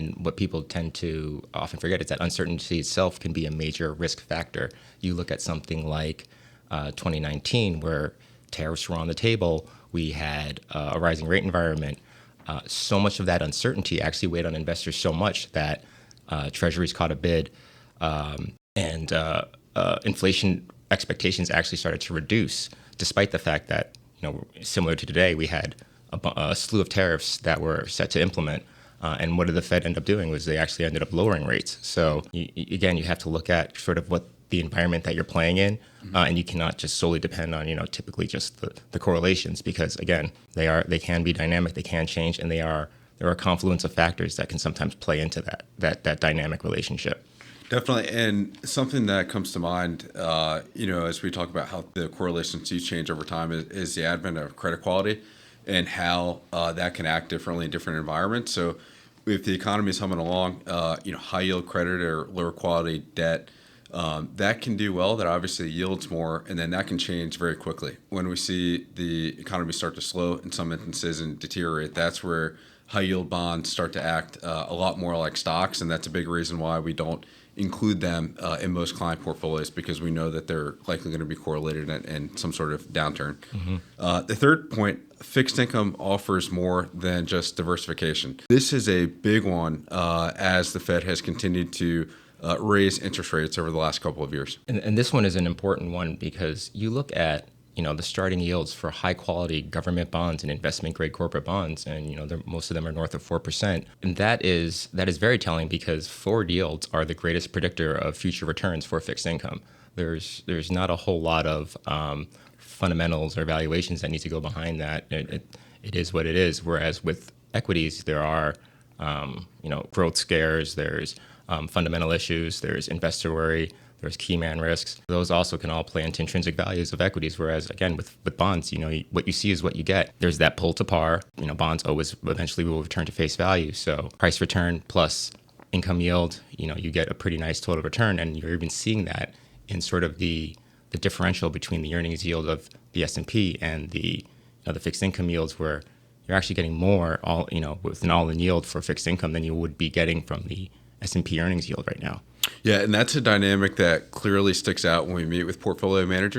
And what people tend to often forget is that uncertainty itself can be a major risk factor. You look at something like 2019, where tariffs were on the table, we had a rising rate environment. So much of that uncertainty actually weighed on investors so much that treasuries caught a bid, and inflation expectations actually started to reduce, despite the fact that, similar to today, we had a slew of tariffs that were set to implement. And what did the Fed end up doing was they actually ended up lowering rates. So again, you have to look at sort of what the environment that you're playing in, and you cannot just solely depend on, typically just the correlations, because again, they can be dynamic, they can change, and there are a confluence of factors that can sometimes play into that dynamic relationship. Definitely. And something that comes to mind, as we talk about how the correlations do change over time is the advent of credit quality and how that can act differently in different environments. So if the economy is humming along, high yield credit or lower quality debt, that can do well. That obviously yields more, and then that can change very quickly. When we see the economy start to slow in some instances and deteriorate, that's where high yield bonds start to act a lot more like stocks, and that's a big reason why we don't include them in most client portfolios, because we know that they're likely going to be correlated in some sort of downturn. The third point, fixed income offers more than just diversification. This is a big one as the Fed has continued to raise interest rates over the last couple of years. And this one is an important one because you look at the starting yields for high quality government bonds and investment grade corporate bonds, and most of them are north of 4%. And that is very telling, because forward yields are the greatest predictor of future returns for fixed income. There's not a whole lot of fundamentals or valuations that need to go behind that. It is what it is. Whereas with equities, there are growth scares, there's fundamental issues, there's investor worry, there's key man risks. Those also can all play into intrinsic values of equities. Whereas again, with bonds, what you see is what you get. There's that pull to par. Bonds always eventually will return to face value. So price return plus income yield, you get a pretty nice total return. And you're even seeing that in sort of the differential between the earnings yield of the S&P and the fixed income yields, where you're actually getting more with an all-in yield for fixed income than you would be getting from the S&P earnings yield right now. Yeah, and that's a dynamic that clearly sticks out when we meet with portfolio managers.